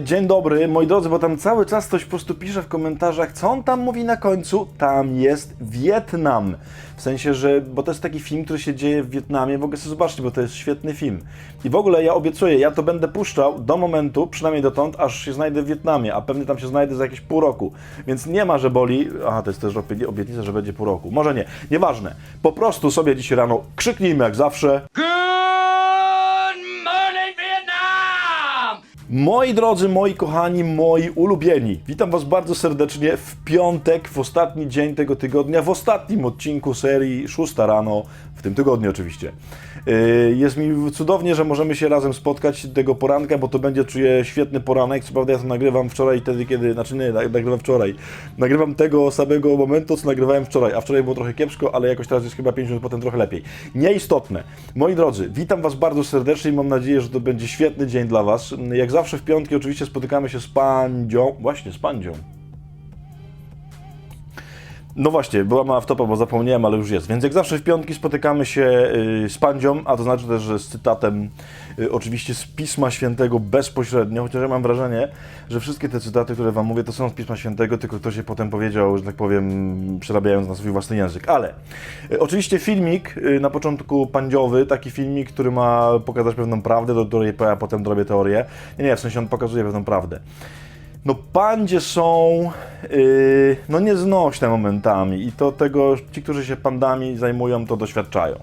Dzień dobry, moi drodzy, bo tam cały czas ktoś po prostu pisze w komentarzach, co on tam mówi na końcu. Tam jest Wietnam. W sensie, że, bo to jest taki film, który się dzieje w Wietnamie, w ogóle sobie zobaczcie, bo to jest świetny film. I w ogóle ja obiecuję, ja to będę puszczał do momentu, przynajmniej dotąd, aż się znajdę w Wietnamie, a pewnie tam się znajdę za jakieś pół roku. Więc nie ma, że boli, aha, to jest też obietnica, że będzie pół roku. Może nie, nieważne. Po prostu sobie dzisiaj rano krzyknijmy jak zawsze. Moi drodzy, moi kochani, moi ulubieni, witam Was bardzo serdecznie w piątek, w ostatni dzień tego tygodnia, w ostatnim odcinku serii 6 rano, w tym tygodniu oczywiście. Jest mi cudownie, że możemy się razem spotkać tego poranka, bo to będzie, czuję, świetny poranek. Co prawda ja to nagrywam wczoraj, wtedy kiedy, nagrywam wczoraj. Nagrywam tego samego momentu, co nagrywałem wczoraj, a wczoraj było trochę kiepsko, ale jakoś teraz jest chyba 5 minut potem trochę lepiej. Nieistotne. Moi drodzy, witam Was bardzo serdecznie i mam nadzieję, że to będzie świetny dzień dla Was. Jak zawsze w piątki oczywiście spotykamy się z Pandzią, właśnie z Pandzią. No właśnie, była mała wtopa, bo zapomniałem, ale już jest. Więc jak zawsze w piątki spotykamy się z Pandzią, a to znaczy też, że z cytatem oczywiście z Pisma Świętego bezpośrednio, chociaż ja mam wrażenie, że wszystkie te cytaty, które Wam mówię, to są z Pisma Świętego, tylko ktoś je potem powiedział, że tak powiem, przerabiając na swój własny język. Ale oczywiście filmik na początku pandziowy, taki filmik, który ma pokazać pewną prawdę, do której ja potem robię teorię. Nie, w sensie on pokazuje pewną prawdę. No pandzie są no nieznośne momentami i to tego ci, którzy się pandami zajmują, to doświadczają.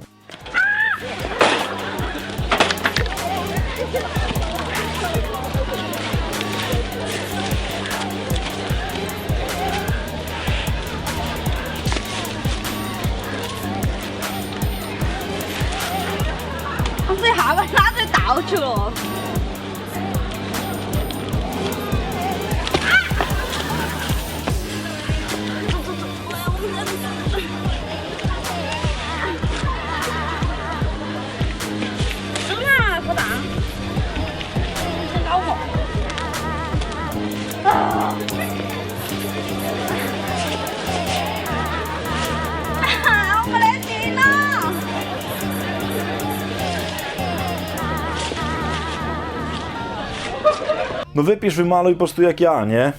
No wypisz, wymaluj po prostu jak ja, nie?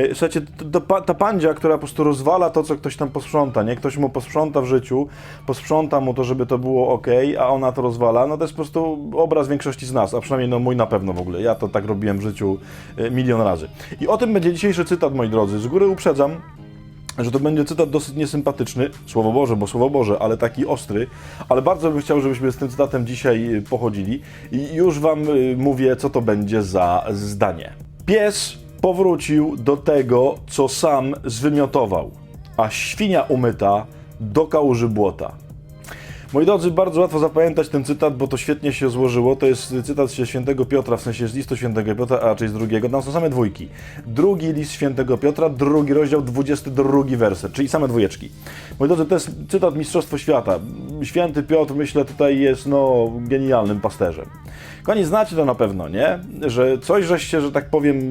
Słuchajcie, ta pandzia, która po prostu rozwala to, co ktoś tam posprząta, nie? Ktoś mu posprząta w życiu, posprząta mu to, żeby to było ok, a ona to rozwala, no to jest po prostu obraz większości z nas, a przynajmniej no mój na pewno w ogóle. Ja to tak robiłem w życiu milion razy. I o tym będzie dzisiejszy cytat, moi drodzy. Z góry uprzedzam, że to będzie cytat dosyć niesympatyczny, Słowo Boże, bo Słowo Boże, ale taki ostry, ale bardzo bym chciał, żebyśmy z tym cytatem dzisiaj pochodzili i już Wam mówię, co to będzie za zdanie. Pies powrócił do tego, co sam zwymiotował, a świnia umyta do kałuży błota. Moi drodzy, bardzo łatwo zapamiętać ten cytat, bo to świetnie się złożyło. To jest cytat ze Świętego Piotra, w sensie z listu Świętego Piotra, a raczej z drugiego. Tam są same dwójki. Drugi list Świętego Piotra, drugi rozdział, 22 werset, czyli same dwójeczki. Moi drodzy, to jest cytat Mistrzostwo Świata. Święty Piotr, myślę, tutaj jest genialnym pasterzem. Kochani, znacie to na pewno, nie? Że coś żeście, że tak powiem,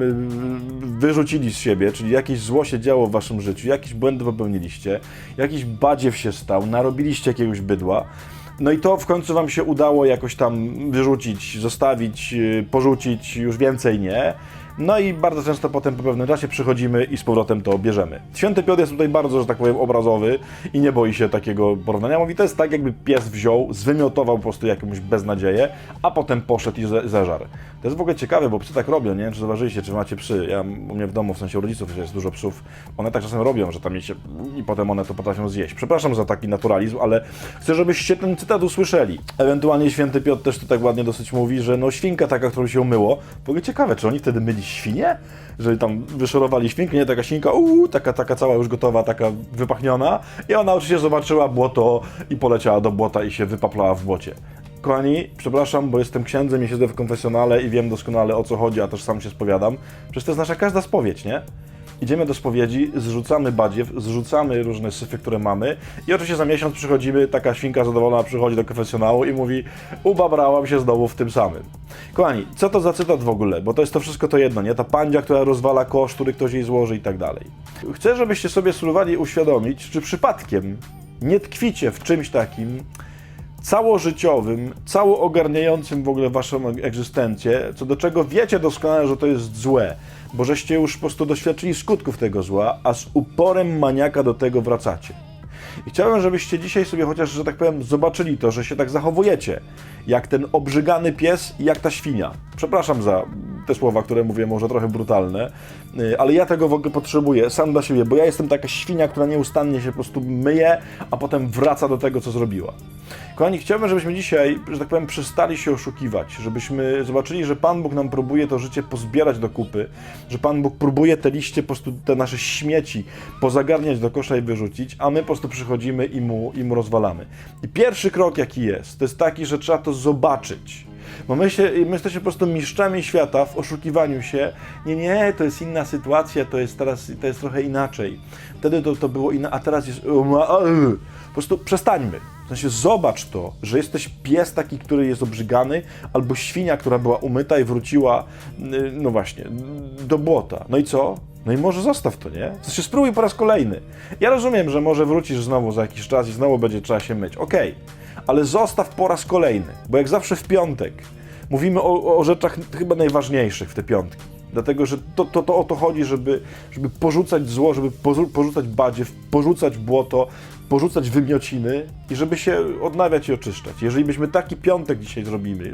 wyrzucili z siebie, czyli jakieś zło się działo w waszym życiu, jakieś błędy popełniliście, jakiś badziew się stał, narobiliście jakiegoś bydła. No i to w końcu Wam się udało jakoś tam wyrzucić, zostawić, porzucić, już więcej nie. No i bardzo często potem po pewnym czasie przychodzimy i z powrotem to bierzemy. Święty Piotr jest tutaj bardzo, że tak powiem, obrazowy i nie boi się takiego porównania. Mówi, to jest tak, jakby pies wziął, zwymiotował po prostu jakąś beznadzieję, a potem poszedł i zeżarł. To jest w ogóle ciekawe, bo psy tak robią, nie wiem, czy zauważyliście, czy macie psy. U mnie w domu, w sensie u rodziców jest dużo psów. One tak czasem robią, że tam się i potem one to potrafią zjeść. Przepraszam za taki naturalizm, ale chcę, żebyście ten cytat usłyszeli. Ewentualnie Święty Piotr też tu tak ładnie dosyć mówi, że no świnka taka, którą się umyło. W ogóle ciekawe, czy oni wtedy myli świnie? Że tam wyszorowali świnkę, nie? Taka świnka, taka cała już gotowa, taka wypachniona. I ona oczywiście zobaczyła błoto i poleciała do błota i się wypaplała w błocie. Kochani, przepraszam, bo jestem księdzem i siedzę w konfesjonale i wiem doskonale, o co chodzi, a też sam się spowiadam. Przecież to jest nasza każda spowiedź, nie? Idziemy do spowiedzi, zrzucamy badziew, zrzucamy różne syfy, które mamy i oczywiście za miesiąc przychodzimy, taka świnka zadowolona przychodzi do konfesjonału i mówi: ubabrałam się znowu w tym samym. Kochani, co to za cytat w ogóle? Bo to jest to wszystko to jedno, nie? Ta pandzia, która rozwala kosz, który ktoś jej złoży i tak dalej. Chcę, żebyście sobie spróbowali uświadomić, czy przypadkiem nie tkwicie w czymś takim, całożyciowym, całoogarniającym w ogóle waszą egzystencję, co do czego wiecie doskonale, że to jest złe, bo żeście już po prostu doświadczyli skutków tego zła, a z uporem maniaka do tego wracacie. I chciałem, żebyście dzisiaj sobie chociaż, że tak powiem, zobaczyli to, że się tak zachowujecie, jak ten obrzygany pies i jak ta świnia. Przepraszam za te słowa, które mówię, może trochę brutalne, ale ja tego w ogóle potrzebuję sam dla siebie, bo ja jestem taka świnia, która nieustannie się po prostu myje, a potem wraca do tego, co zrobiła. Kochani, chciałbym, żebyśmy dzisiaj, że tak powiem, przestali się oszukiwać, żebyśmy zobaczyli, że Pan Bóg nam próbuje to życie pozbierać do kupy, że Pan Bóg próbuje te liście, po prostu te nasze śmieci pozagarniać do kosza i wyrzucić, a my po prostu przychodzimy i mu rozwalamy. I pierwszy krok, jaki jest, to jest taki, że trzeba to zobaczyć. Bo my jesteśmy po prostu mistrzami świata w oszukiwaniu się. Nie, to jest inna sytuacja, to jest trochę inaczej. Wtedy to było inaczej, a teraz jest... Po prostu przestańmy. W sensie zobacz to, że jesteś pies taki, który jest obrzygany, albo świnia, która była umyta i wróciła, no właśnie, do błota. No i co? No i może zostaw to, nie? W sensie spróbuj po raz kolejny. Ja rozumiem, że może wrócisz znowu za jakiś czas i znowu będzie trzeba się myć. Okej. Ale zostaw po raz kolejny, bo jak zawsze w piątek mówimy o rzeczach chyba najważniejszych w te piątki. Dlatego, że to o to chodzi, żeby porzucać zło, żeby porzucać badziew, porzucać błoto, porzucać wymiociny i żeby się odnawiać i oczyszczać. Jeżeli byśmy taki piątek dzisiaj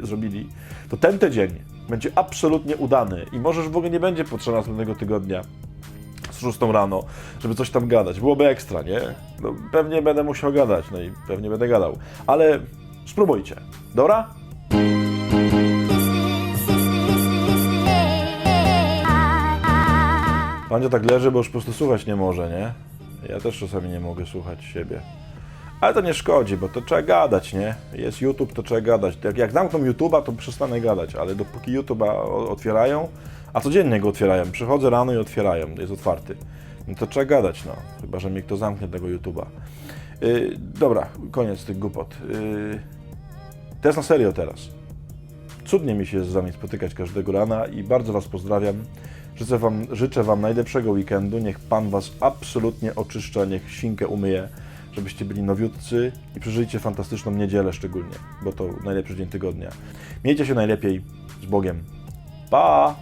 zrobili, to ten tydzień będzie absolutnie udany i może już w ogóle nie będzie potrzeba następnego tygodnia z 6 rano, żeby coś tam gadać. Byłoby ekstra, nie? No, pewnie będę musiał gadać, no i pewnie będę gadał. Ale spróbujcie. Dobra? Pandzio tak leży, bo już po prostu słuchać nie może, nie? Ja też czasami nie mogę słuchać siebie. Ale to nie szkodzi, bo to trzeba gadać, nie? Jest YouTube, to trzeba gadać. Jak zamkną YouTube'a, to przestanę gadać, ale dopóki YouTube'a otwierają, a codziennie go otwierają, przychodzę rano i otwierają, jest otwarty, no to trzeba gadać, no. Chyba że mi kto zamknie tego YouTube'a. Dobra, koniec tych głupot. To jest na serio teraz. Cudnie mi się jest z wami spotykać każdego rana i bardzo was pozdrawiam. Życzę wam najlepszego weekendu, niech Pan was absolutnie oczyszcza, niech świnkę umyje, żebyście byli nowiutcy i przeżyjcie fantastyczną niedzielę szczególnie, bo to najlepszy dzień tygodnia. Miejcie się najlepiej, z Bogiem. Pa!